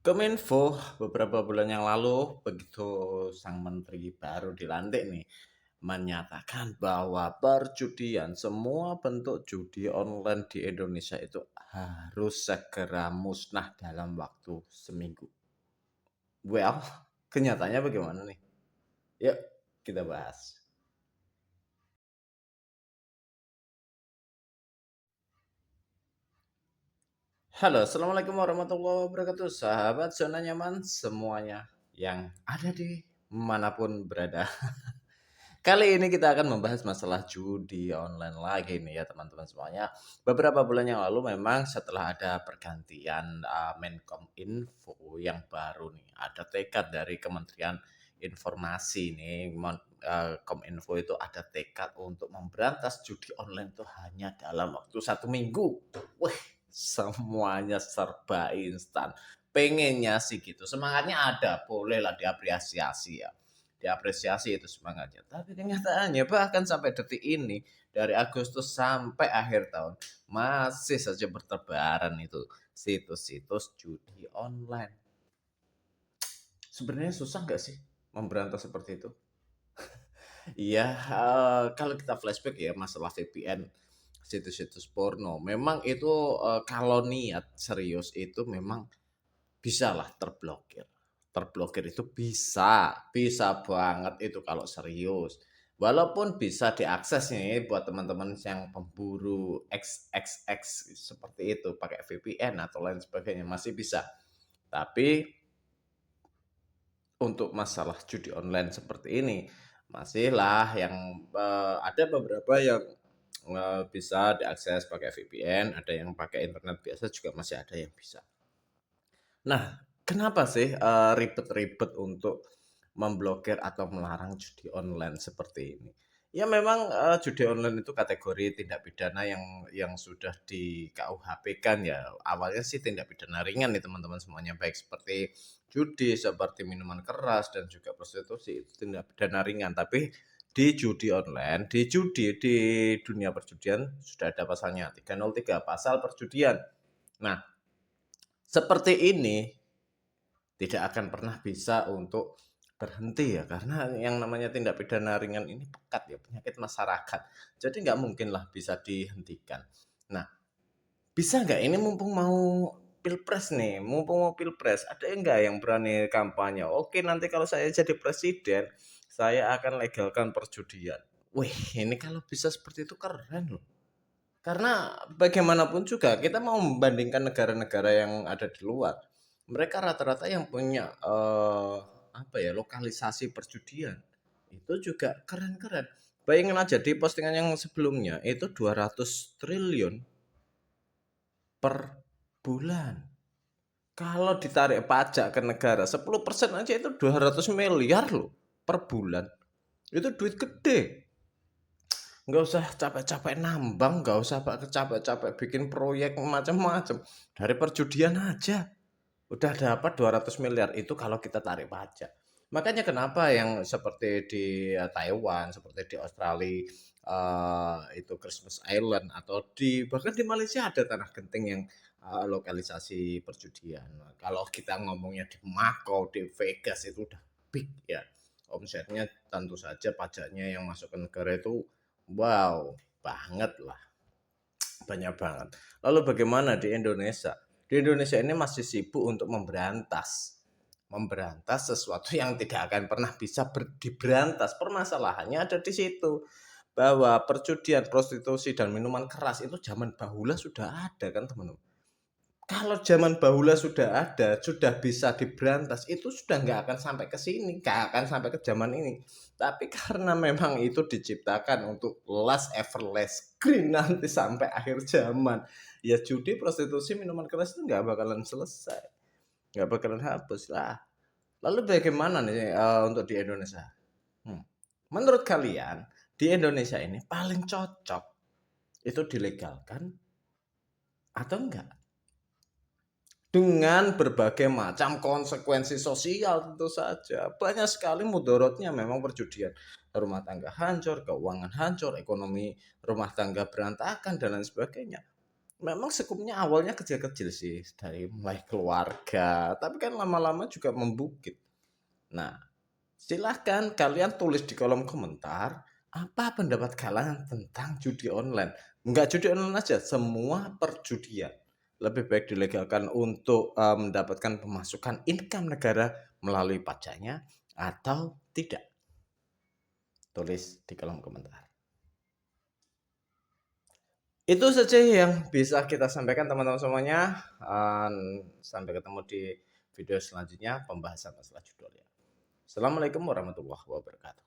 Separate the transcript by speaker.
Speaker 1: Kominfo beberapa bulan yang lalu begitu sang menteri baru dilantik nih menyatakan bahwa perjudian semua bentuk judi online di Indonesia itu harus segera musnah dalam waktu seminggu. Well, kenyataannya bagaimana nih? Yuk kita bahas. Halo, assalamualaikum warahmatullahi wabarakatuh, sahabat zona nyaman semuanya yang ada di manapun berada. Kali ini kita akan membahas masalah judi online lagi nih ya teman-teman semuanya. Beberapa bulan yang lalu memang setelah ada pergantian Menkominfo yang baru nih, ada tekad dari Kementerian Informasi nih, Kominfo itu ada tekad untuk memberantas judi online itu hanya dalam waktu 1 minggu. Wih, semuanya serba instan. Pengennya sih gitu, semangatnya ada, bolehlah diapresiasi ya, diapresiasi itu semangatnya. Tapi kenyataannya bahkan sampai detik ini dari Agustus sampai akhir tahun masih saja bertebaran itu situs-situs judi online. Sebenarnya susah nggak sih memberantas seperti itu? Iya, kalau kita flashback ya masalah VPN, situs-situs porno, memang itu kalau niat serius itu memang bisalah terblokir. Terblokir itu bisa, bisa banget itu kalau serius. Walaupun bisa diakses nih buat teman-teman yang pemburu XXX seperti itu pakai VPN atau lain sebagainya masih bisa. Tapi untuk masalah judi online seperti ini masihlah yang ada beberapa yang bisa diakses pakai VPN, ada yang pakai internet biasa juga masih ada yang bisa. Nah, kenapa sih, ribet-ribet untuk memblokir atau melarang judi online seperti ini? Ya memang, judi online itu kategori tindak pidana yang sudah di KUHP-kan ya. Awalnya sih tindak pidana ringan nih teman-teman semuanya, baik seperti judi, seperti minuman keras, dan juga prostitusi, itu tindak pidana ringan. Tapi di judi online, di dunia perjudian sudah ada pasalnya, 303, pasal perjudian. Nah, seperti ini tidak akan pernah bisa untuk berhenti ya, karena yang namanya tindak pidana ringan ini pekat ya, penyakit masyarakat. Jadi nggak mungkin lah bisa dihentikan. Nah, bisa nggak ini mumpung mau pilpres nih, mumpung mau pilpres, ada nggak yang berani kampanye? Oke, nanti kalau saya jadi presiden, saya akan legalkan perjudian. Wih, ini kalau bisa seperti itu keren loh. Karena bagaimanapun juga kita mau membandingkan negara-negara yang ada di luar. Mereka rata-rata yang punya apa ya, lokalisasi perjudian itu juga keren-keren. Bayangin aja di postingan yang sebelumnya itu 200 triliun per bulan. Kalau ditarik pajak ke negara 10% aja itu 200 miliar loh per bulan. Itu duit gede. Nggak usah capek-capek nambang, nggak usah capek-capek bikin proyek macam-macam. Dari perjudian aja udah dapat 200 miliar itu kalau kita tarik pajak. Makanya kenapa yang seperti di Taiwan, seperti di Australia, itu Christmas Island atau bahkan di Malaysia ada tanah genting yang lokalisasi perjudian. Kalau kita ngomongnya di Macau, di Vegas itu udah big ya. Omsetnya tentu saja pajaknya yang masuk ke negara itu wow banget lah, banyak banget. Lalu bagaimana di Indonesia? Di Indonesia ini masih sibuk untuk memberantas sesuatu yang tidak akan pernah bisa diberantas. Permasalahannya ada di situ bahwa perjudian, prostitusi dan minuman keras itu zaman bahula sudah ada kan teman-teman. Kalau zaman bahula sudah ada, sudah bisa diberantas, itu sudah nggak akan sampai ke sini, nggak akan sampai ke zaman ini. Tapi karena memang itu diciptakan untuk last everlast green nanti sampai akhir zaman. Ya judi, prostitusi, minuman keras itu nggak bakalan selesai, nggak bakalan hapus lah. Lalu bagaimana nih untuk di Indonesia? Hmm. Menurut kalian di Indonesia ini paling cocok itu dilegalkan atau enggak? Dengan berbagai macam konsekuensi sosial tentu saja. Banyak sekali mudorotnya memang perjudian. Rumah tangga hancur, keuangan hancur, ekonomi rumah tangga berantakan dan lain sebagainya. Memang skupnya awalnya kecil-kecil sih, dari mulai keluarga, tapi kan lama-lama juga membukit. Nah, silahkan kalian tulis di kolom komentar, apa pendapat kalian tentang judi online? Enggak judi online aja, semua perjudian. Lebih baik dilegalkan untuk mendapatkan pemasukan income negara melalui pajaknya atau tidak? Tulis di kolom komentar. Itu saja yang bisa kita sampaikan teman-teman semuanya. Sampai ketemu di video selanjutnya pembahasan masalah judulnya. Assalamualaikum warahmatullahi wabarakatuh.